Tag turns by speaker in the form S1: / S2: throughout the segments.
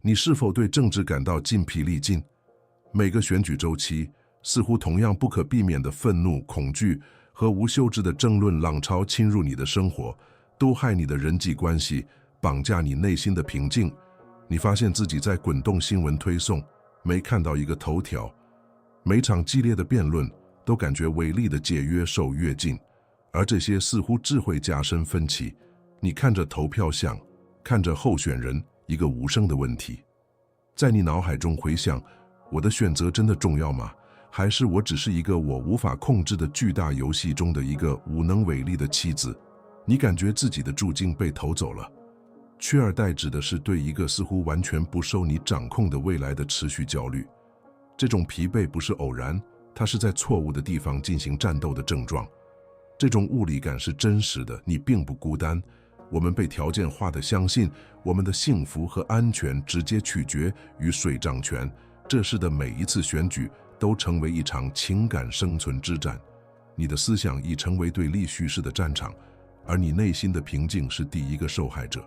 S1: 你是否对政治感到筋疲力尽？每个选举周期，似乎同样不可避免的愤怒、恐惧和无休止的争论浪潮侵入你的生活，都害你的人际关系，绑架你内心的平静。你发现自己在滚动新闻推送，没看到一个头条。每场激烈的辩论都感觉伟力的界越受越近，而这些似乎只会加深分歧。你看着投票箱，看着候选人，一个无声的问题，在你脑海中回响：我的选择真的重要吗？还是我只是一个我无法控制的巨大游戏中的一个无能为力的棋子？你感觉自己的注境被偷走了。取而代之的是对一个似乎完全不受你掌控的未来的持续焦虑。这种疲惫不是偶然，它是在错误的地方进行战斗的症状。这种无力感是真实的，你并不孤单。我们被条件化地相信，我们的幸福和安全直接取决于水掌权。这时的每一次选举都成为一场情感生存之战。你的思想已成为对立叙事的战场，而你内心的平静是第一个受害者。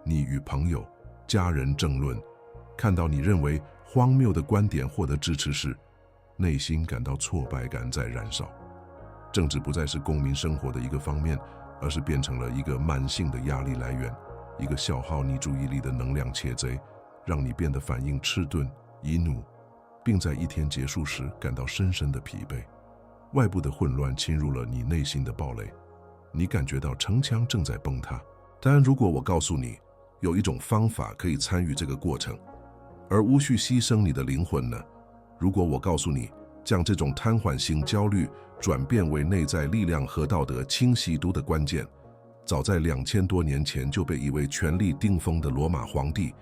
S1: 你与朋友、家人争论，看到你认为荒谬的观点获得支持时，内心感到挫败感在燃烧。政治不再是公民生活的一个方面，而是变成了一个慢性的压力来源，一个消耗你注意力的能量窃贼，让你变得反应迟钝、易怒，并在一天结束时感到深深的疲惫。外部的混乱侵入了你内心的堡垒，你感觉到城墙正在崩塌。但如果我告诉你，有一种方法可以参与这个过程，而无需牺牲你的灵魂呢？如果我告诉你，将这种瘫痪性焦虑转变为内在力量和道德清晰度的关键，早在2000多年前就被一位权力顶峰的罗马皇帝，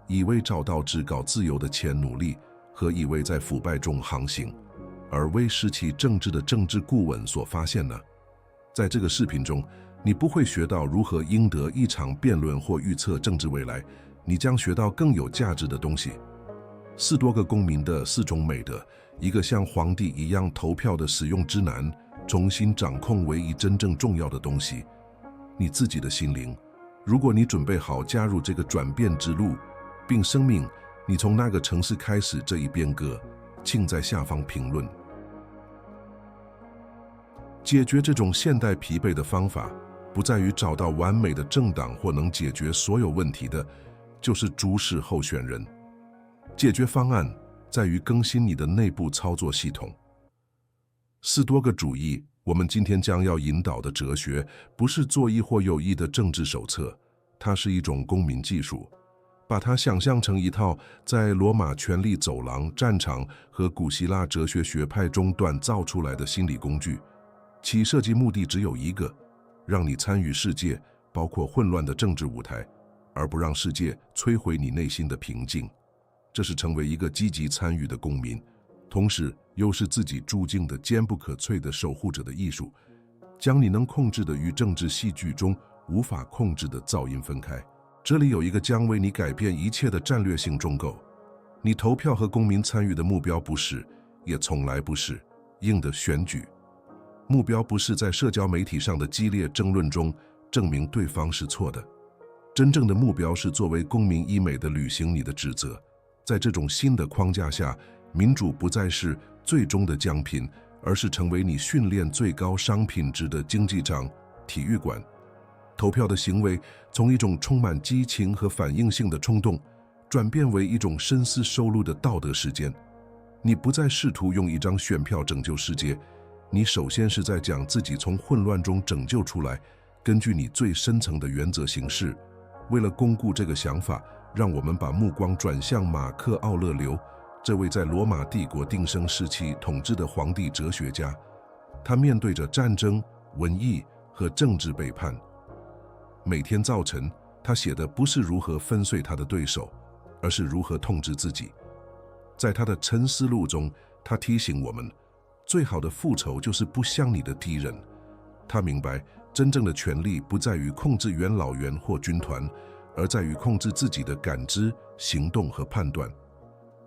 S1: 一位找到至高自由的前奴隶和一位在腐败中航行而威士其政治的政治顾问所发现呢？在这个视频中，你不会学到如何赢得一场辩论或预测政治未来，你将学到更有价值的东西。4多个公民的4种美德，一个像皇帝一样投票的使用之难，重新掌控唯一真正重要的东西，你自己的心灵。如果你准备好加入这个转变之路，并声明你从那个城市开始这一变革，请在下方评论。解决这种现代疲惫的方法，不在于找到完美的政党或能解决所有问题的，就是主事候选人。解决方案在于更新你的内部操作系统。4多个主义，我们今天将要引导的哲学，不是左翼或右翼的政治手册，它是一种公民技术。把它想象成一套在罗马权力走廊、战场和古希腊哲学学派中锻造出来的心理工具，其设计目的只有一个：让你参与世界，包括混乱的政治舞台，而不让世界摧毁你内心的平静。这是成为一个积极参与的公民，同时又是自己注境的坚不可摧的守护者的艺术，将你能控制的与政治戏剧中无法控制的噪音分开。这里有一个将为你改变一切的战略性重构。你投票和公民参与的目标不是，也从来不是硬的选举。目标不是在社交媒体上的激烈争论中证明对方是错的，真正的目标是作为公民医美的履行你的职责。在这种新的框架下，民主不再是最终的奖品，而是成为你训练最高商品值的竞技场、体育馆。投票的行为从一种充满激情和反应性的冲动，转变为一种深思熟虑的道德实践。你不再试图用一张选票拯救世界，你首先是在将自己从混乱中拯救出来，根据你最深层的原则行事。为了巩固这个想法，让我们把目光转向马克·奥勒留，这位在罗马帝国鼎盛时期统治的皇帝哲学家。他面对着战争、瘟疫和政治背叛，每天早晨，他写的不是如何粉碎他的对手，而是如何统治自己。在他的沉思录中，他提醒我们，最好的复仇就是不像你的敌人。他明白，真正的权力不在于控制元老院或军团，而在于控制自己的感知、行动和判断。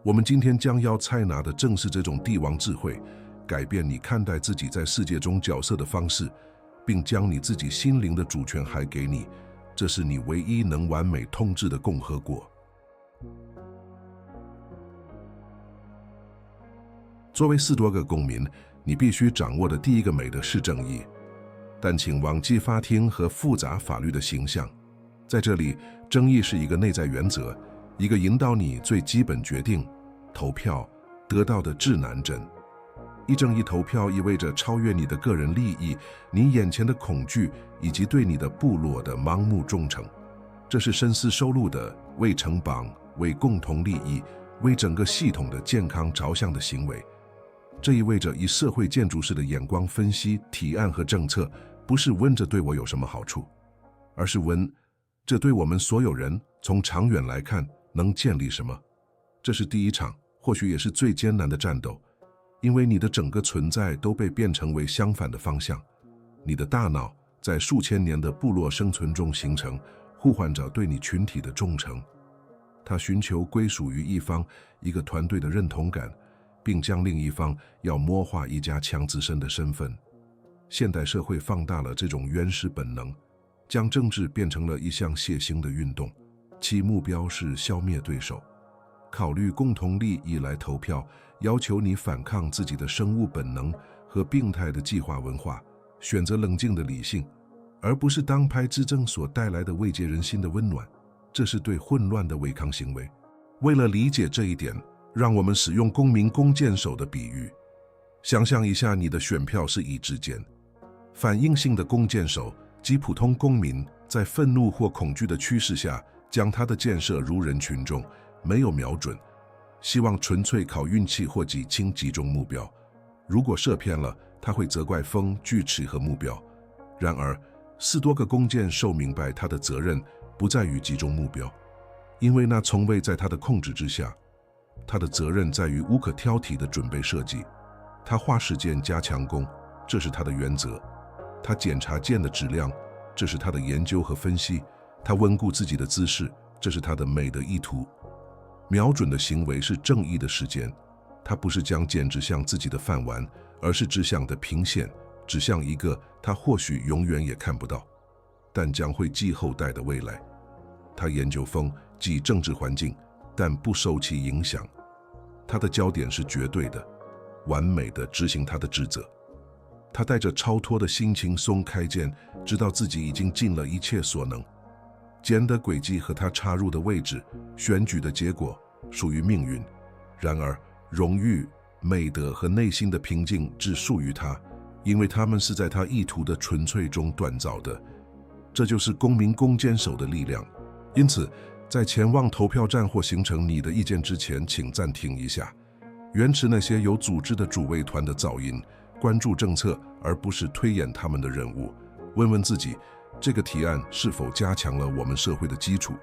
S1: 我们今天将要采纳的正是这种帝王智慧，改变你看待自己在世界中角色的方式，并将你自己心灵的主权还给你。这是你唯一能完美统治的共和国。作为斯多葛公民，你必须掌握的第一个美德是正义，但请忘记法庭和复杂法律的形象。在这里，正义是一个内在原则，一个引导你最基本决定投票得到的指南针。一正义投票意味着超越你的个人利益、你眼前的恐惧以及对你的部落的盲目忠诚。这是深思熟虑的为城邦、为共同利益、为整个系统的健康着想的行为。这意味着以社会建筑师的眼光分析提案和政策，不是问这对我有什么好处，而是问这对我们所有人从长远来看能建立什么。这是第一场，或许也是最艰难的战斗，因为你的整个存在都被变成为相反的方向。你的大脑在数千年的部落生存中形成，呼唤着对你群体的忠诚。它寻求归属于一方、一个团队的认同感，并将另一方要魔化一家强自身的身份。现代社会放大了这种原始本能，将政治变成了一项血腥的运动，其目标是消灭对手。考虑共同利益来投票，要求你反抗自己的生物本能和病态的计划文化，选择冷静的理性，而不是党派之争所带来的慰藉人心的温暖。这是对混乱的违抗行为。为了理解这一点，让我们使用公民弓箭手的比喻。想象一下，你的选票是一支箭，反应性的弓箭手即普通公民，在愤怒或恐惧的驱使下，将他的箭射入人群中，没有瞄准，希望纯粹靠运气或几轻击中目标。如果射偏了，他会责怪风、锯齿和目标。然而，斯多葛弓箭手明白他的责任不在于击中目标，因为那从未在他的控制之下。他的责任在于无可挑剔的准备设计。他花时间加强弓，这是他的原则。他检查箭的质量，这是他的研究和分析。他稳固自己的姿势，这是他的美的意图。瞄准的行为是正义的时间，他不是将箭指向自己的饭碗，而是指向的平线，指向一个他或许永远也看不到，但将会继后代的未来。他研究风，即政治环境，但不受其影响。他的焦点是绝对的、完美的执行他的职责。他带着超脱的心情松开箭，知道自己已经尽了一切所能。箭的轨迹和他插入的位置，选举的结果属于命运。然而，荣誉、美德和内心的平静只属于他，因为他们是在他意图的纯粹中锻造的。这就是公民弓箭手的力量。因此，在前往投票站或形成你的意见之前，请暂停一下，远离那些有组织的主委团的噪音，关注政策而不是推演他们的任务。问问自己，这个提案是否加强了我们社会的基础？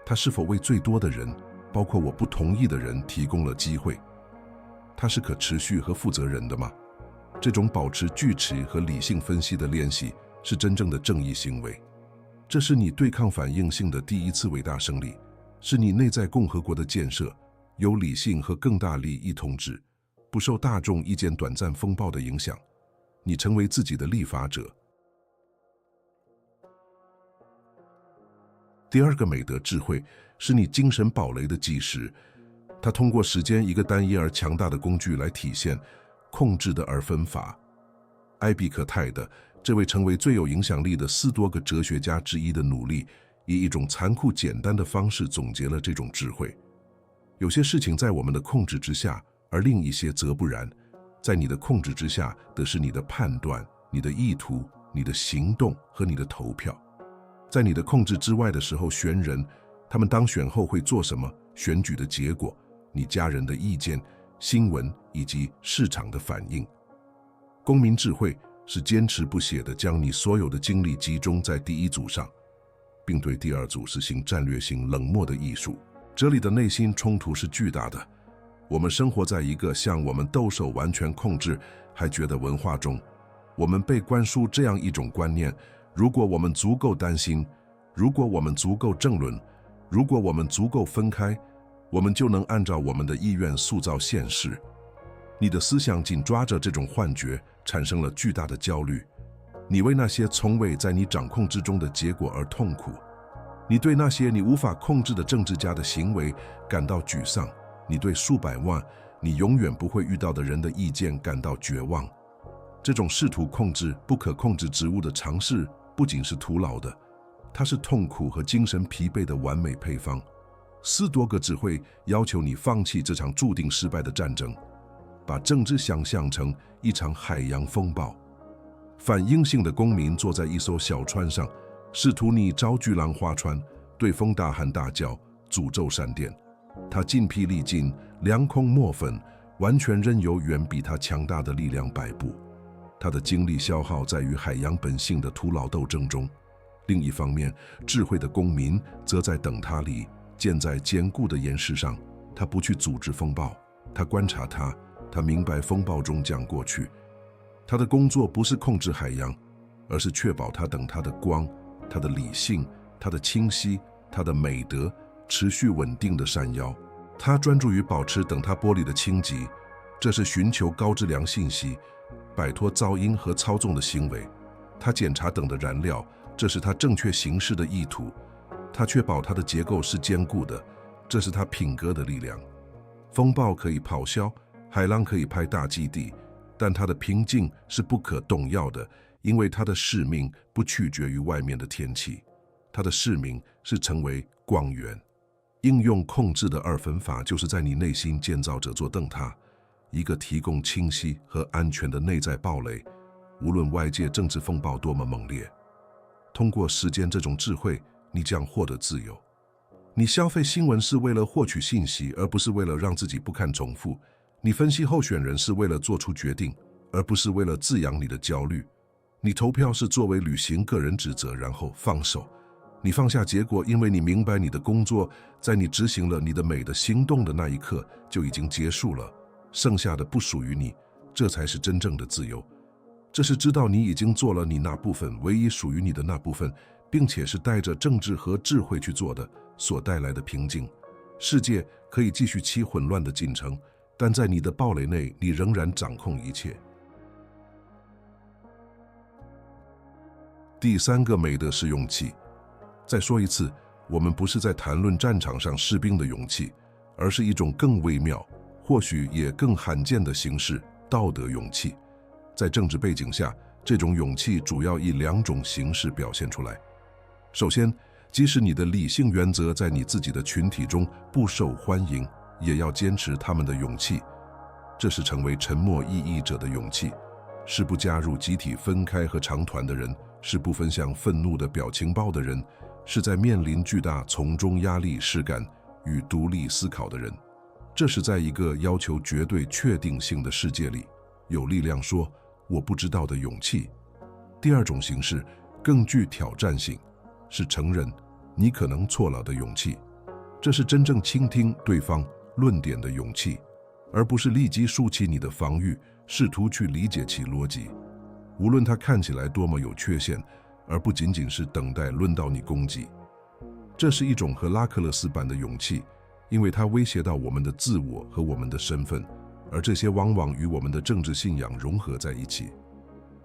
S1: 它是否为最多的人，包括我不同意的人，提供了机会？它是可持续和负责任的吗？这种保持具体和理性分析的练习，是真正的正义行为。这是你对抗反应性的第一次伟大胜利，是你内在共和国的建设，由理性和更大利益统治，不受大众意见短暂风暴的影响。你成为自己的立法者。第二个美德智慧是你精神堡垒的基石，它通过时间一个单一而强大的工具来体现控制的二分法。埃比克泰的这位成为最有影响力的斯多葛哲学家之一的努力，以一种残酷简单的方式总结了这种智慧。有些事情在我们的控制之下，而另一些则不然。在你的控制之下的是你的判断、你的意图、你的行动和你的投票。在你的控制之外的时候，选人，他们当选后会做什么，选举的结果，你家人的意见、新闻以及市场的反应。公民智慧是坚持不懈地将你所有的精力集中在第一组上，并对第二组实行战略性冷漠的艺术。这里的内心冲突是巨大的。我们生活在一个向我们兜售完全控制还觉得文化中，我们被灌输这样一种观念：如果我们足够担心，如果我们足够争论，如果我们足够分开，我们就能按照我们的意愿塑造现实。你的思想紧抓着这种幻觉，产生了巨大的焦虑。你为那些从未在你掌控之中的结果而痛苦。你对那些你无法控制的政治家的行为感到沮丧。你对数百万你永远不会遇到的人的意见感到绝望。这种试图控制不可控制之物的尝试，不仅是徒劳的，它是痛苦和精神疲惫的完美配方。斯多葛只会要求你放弃这场注定失败的战争，把政治想象成一场海洋风暴。反阴性的公民坐在一艘小船上，试图逆招巨浪划船，对风大喊大叫，诅咒闪电。他筋疲力尽，两空墨粉，完全任由远比他强大的力量摆布。他的精力消耗在与海洋本性的徒劳斗争中。另一方面，智慧的公民则在等他里，建在坚固的岩石上。他不去组织风暴，他观察它，他明白风暴终将过去。他的工作不是控制海洋，而是确保他等他的光、他的理性、他的清晰、他的美德持续稳定的闪耀。他专注于保持等他玻璃的清洁，这是寻求高质量信息，摆脱噪音和操纵的行为。他检查等的燃料，这是他正确行事的意图。他确保它的结构是坚固的，这是他品格的力量。风暴可以咆哮，海浪可以拍大基地，但他的平静是不可动摇的，因为他的使命不取决于外面的天气。他的使命是成为光源。应用控制的二分法，就是在你内心建造这座灯塔，一个提供清晰和安全的内在堡垒，无论外界政治风暴多么猛烈。通过实践这种智慧，你将获得自由。你消费新闻是为了获取信息，而不是为了让自己不堪重负。你分析候选人是为了做出决定，而不是为了滋养你的焦虑。你投票是作为履行个人职责，然后放手。你放下结果，因为你明白你的工作在你执行了你的美的行动的那一刻就已经结束了，剩下的不属于你，这才是真正的自由。这是知道你已经做了你那部分，唯一属于你的那部分，并且是带着政治和智慧去做的，所带来的平静。世界可以继续其混乱的进程，但在你的堡垒内，你仍然掌控一切。第三个美德是勇气。再说一次，我们不是在谈论战场上士兵的勇气，而是一种更微妙，或许也更罕见的形式——道德勇气。在政治背景下，这种勇气主要以两种形式表现出来。首先，即使你的理性原则在你自己的群体中不受欢迎，也要坚持他们的勇气。这是成为沉默异议者的勇气，是不加入集体分开和长团的人，是不分享愤怒的表情包的人，是在面临巨大从众压力实感与独立思考的人。这是在一个要求绝对确定性的世界里，有力量说我不知道的勇气。第二种形式更具挑战性，是承认你可能错了的勇气。这是真正倾听对方论点的勇气，而不是立即竖起你的防御，试图去理解其逻辑，无论它看起来多么有缺陷，而不仅仅是等待轮到你攻击。这是一种赫拉克勒斯般的勇气，因为它威胁到我们的自我和我们的身份，而这些往往与我们的政治信仰融合在一起。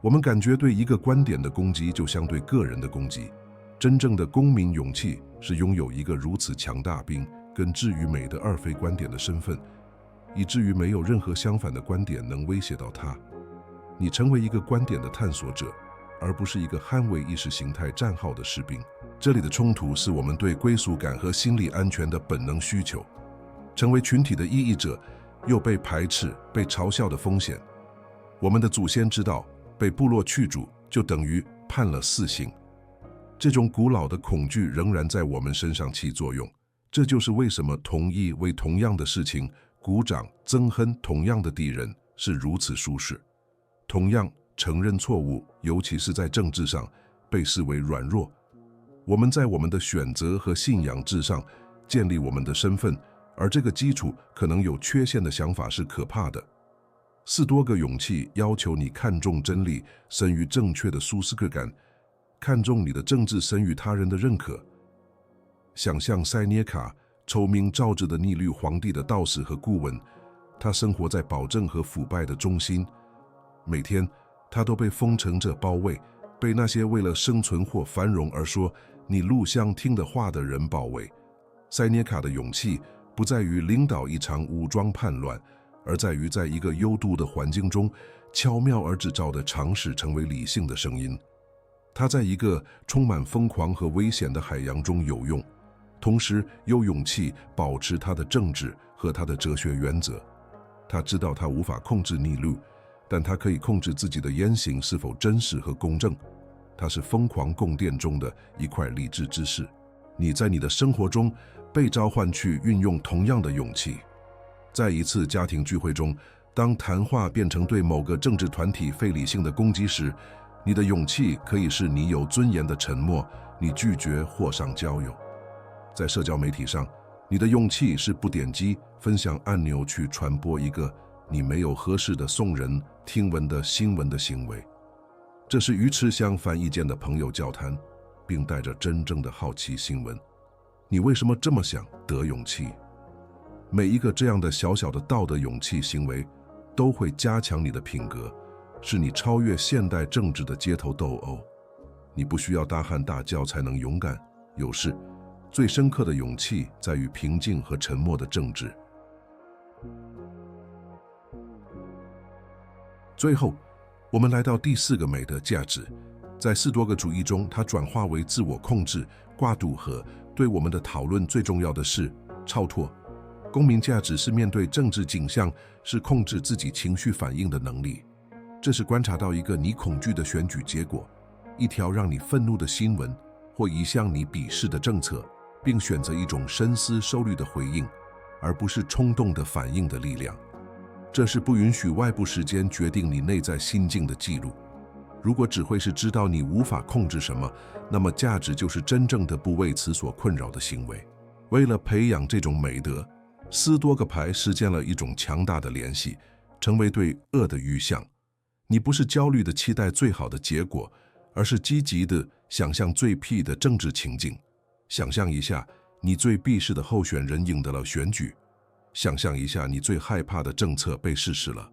S1: 我们感觉对一个观点的攻击就相对个人的攻击。真正的公民勇气是拥有一个如此强大并根植于美的二非观点的身份，以至于没有任何相反的观点能威胁到它。你成为一个观点的探索者，而不是一个捍卫意识形态战号的士兵。这里的冲突是我们对归属感和心理安全的本能需求。成为群体的异议者，又被排斥、被嘲笑的风险。我们的祖先知道，被部落驱逐就等于判了死刑。这种古老的恐惧仍然在我们身上起作用。这就是为什么同意为同样的事情鼓掌憎恨同样的敌人是如此舒适。同样承认错误，尤其是在政治上，被视为软弱。我们在我们的选择和信仰之上建立我们的身份，而这个基础可能有缺陷的想法是可怕的。斯多葛勇气要求你看重真理胜于正确的舒适感，看重你的政治胜于他人的认可。想象塞涅卡，臭名昭著的逆律皇帝的道士和顾问，他生活在暴政和腐败的中心，每天他都被封城者包围，被那些为了生存或繁荣而说你录像听的话的人包围。塞涅卡的勇气不在于领导一场武装叛乱，而在于在一个幽度的环境中，巧妙而制造的尝试成为理性的声音。他在一个充满疯狂和危险的海洋中有用，同时有勇气保持他的政治和他的哲学原则。他知道他无法控制逆路，但他可以控制自己的言行是否真实和公正。他是疯狂宫殿中的一块理智之士。你在你的生活中被召唤去运用同样的勇气。在一次家庭聚会中，当谈话变成对某个政治团体非理性的攻击时，你的勇气可以是你有尊严的沉默，你拒绝或上交友。在社交媒体上，你的勇气是不点击分享按钮去传播一个你没有合适的耸人听闻的新闻的行为。这是与持相反意见的朋友交谈，并带着真正的好奇新闻。你为什么这么想得勇气？每一个这样的小小的道德勇气行为，都会加强你的品格，是你超越现代政治的街头斗殴。你不需要大喊大叫才能勇敢，有时最深刻的勇气在于平静和沉默的政治。最后，我们来到第4个美的价值，在士多格主义中，它转化为自我控制、挂度和对我们的讨论最重要的是超脱。公民价值是面对政治景象，是控制自己情绪反应的能力。这是观察到一个你恐惧的选举结果，一条让你愤怒的新闻，或一项你鄙视的政策，并选择一种深思熟虑的回应，而不是冲动的反应的力量。这是不允许外部时间决定你内在心境的记录。如果只会是知道你无法控制什么，那么价值就是真正的不为此所困扰的行为。为了培养这种美德，斯多葛派实践了一种强大的联系，成为对恶的预象。你不是焦虑地期待最好的结果，而是积极地想象最屁的政治情境。想象一下，你最鄙视的候选人赢得了选举。想象一下，你最害怕的政策被实施了。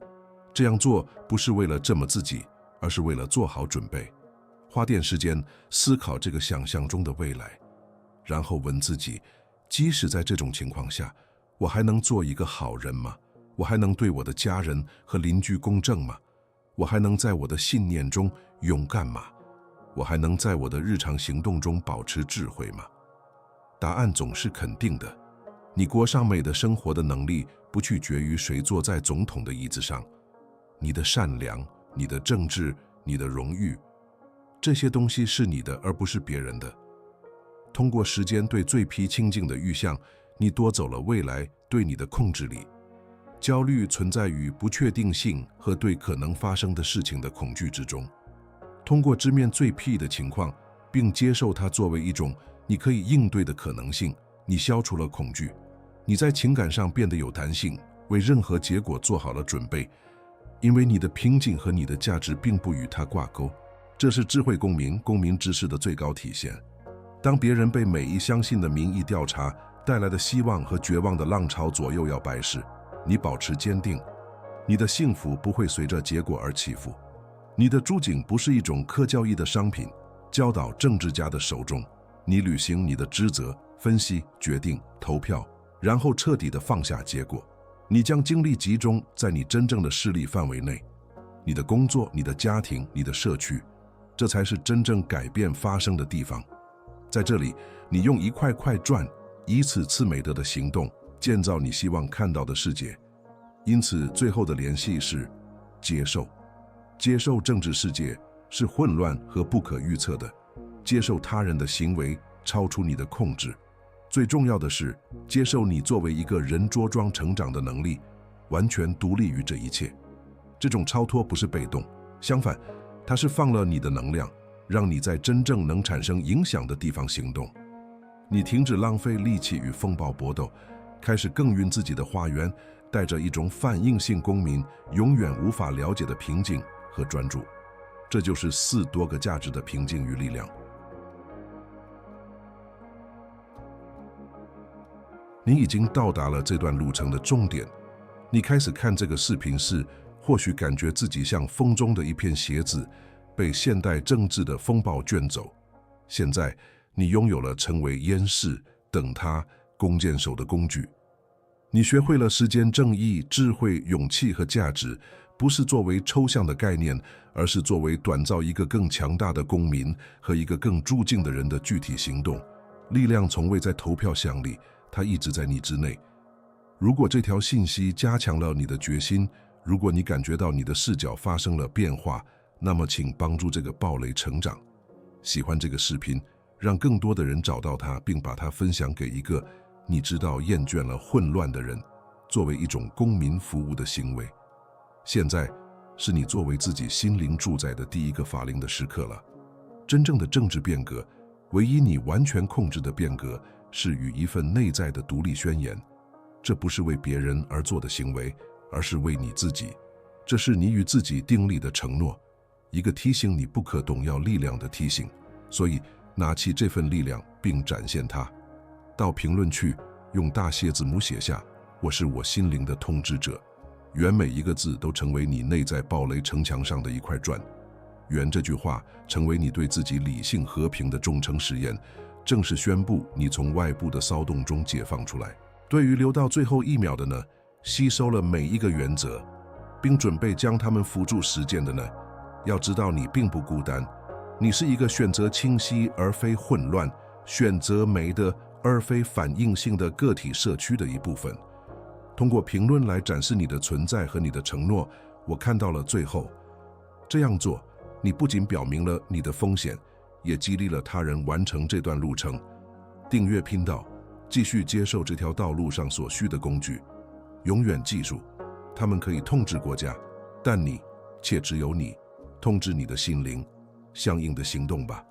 S1: 这样做不是为了证明自己，而是为了做好准备。花点时间思考这个想象中的未来，然后问自己，即使在这种情况下，我还能做一个好人吗？我还能对我的家人和邻居公正吗？我还能在我的信念中勇敢吗？我还能在我的日常行动中保持智慧吗？答案总是肯定的。你过上美的生活的能力不取决于谁坐在总统的椅子上。你的善良、你的政治、你的荣誉，这些东西是你的，而不是别人的。通过时间对最皮清净的预象，你夺走了未来对你的控制力。焦虑存在于不确定性和对可能发生的事情的恐惧之中。通过直面最屁的情况，并接受它作为一种你可以应对的可能性，你消除了恐惧。你在情感上变得有弹性，为任何结果做好了准备，因为你的平静和你的价值并不与它挂钩。这是智慧公民知识的最高体现。当别人被每一相信的民意调查带来的希望和绝望的浪潮左右摇摆时，你保持坚定。你的幸福不会随着结果而起伏。你的注景不是一种可交易的商品，交到政治家的手中。你履行你的职责，分析、决定、投票，然后彻底地放下结果。你将精力集中在你真正的势力范围内，你的工作、你的家庭、你的社区，这才是真正改变发生的地方。在这里，你用一块块砖，一次次美德的行动，建造你希望看到的世界。因此，最后的联系是接受。接受政治世界是混乱和不可预测的，接受他人的行为超出你的控制。最重要的是，接受你作为一个人茁壮成长的能力，完全独立于这一切。这种超脱不是被动，相反，它是放了你的能量，让你在真正能产生影响的地方行动。你停止浪费力气与风暴搏斗，开始耕耘自己的花园，带着一种反应性公民永远无法了解的平静和专注。这就是4多个价值的平静与力量。你已经到达了这段路程的终点。你开始看这个视频时，或许感觉自己像风中的一片鞋子，被现代政治的风暴卷走。现在，你拥有了成为淹士等他弓箭手的工具。你学会了时间、正义、智慧、勇气和价值，不是作为抽象的概念，而是作为锻造一个更强大的公民和一个更助敬的人的具体行动。力量从未在投票箱里，它一直在你之内。如果这条信息加强了你的决心，如果你感觉到你的视角发生了变化，那么请帮助这个暴雷成长。喜欢这个视频，让更多的人找到它，并把它分享给一个你知道厌倦了混乱的人，作为一种公民服务的行为。现在是你作为自己心灵主宰的第一个法令的时刻了。真正的政治变革，唯一你完全控制的变革，是与一份内在的独立宣言。这不是为别人而做的行为，而是为你自己。这是你与自己订立的承诺，一个提醒你不可动摇力量的提醒。所以拿起这份力量并展现它。到评论区用大写字母写下“我是我心灵的统治者”，愿每一个字都成为你内在暴雷城墙上的一块砖。愿这句话成为你对自己理性和平的忠诚实验，正式宣布你从外部的骚动中解放出来。对于留到最后一秒的呢，吸收了每一个原则，并准备将它们付诸实践的呢，要知道你并不孤单，你是一个选择清晰而非混乱，选择美的而非反应性的个体社区的一部分。通过评论来展示你的存在和你的承诺，我看到了最后。这样做，你不仅表明了你的风险，也激励了他人完成这段路程。订阅频道，继续接受这条道路上所需的工具。永远记住，他们可以统治国家，但你，且只有你，统治你的心灵。相应的行动吧。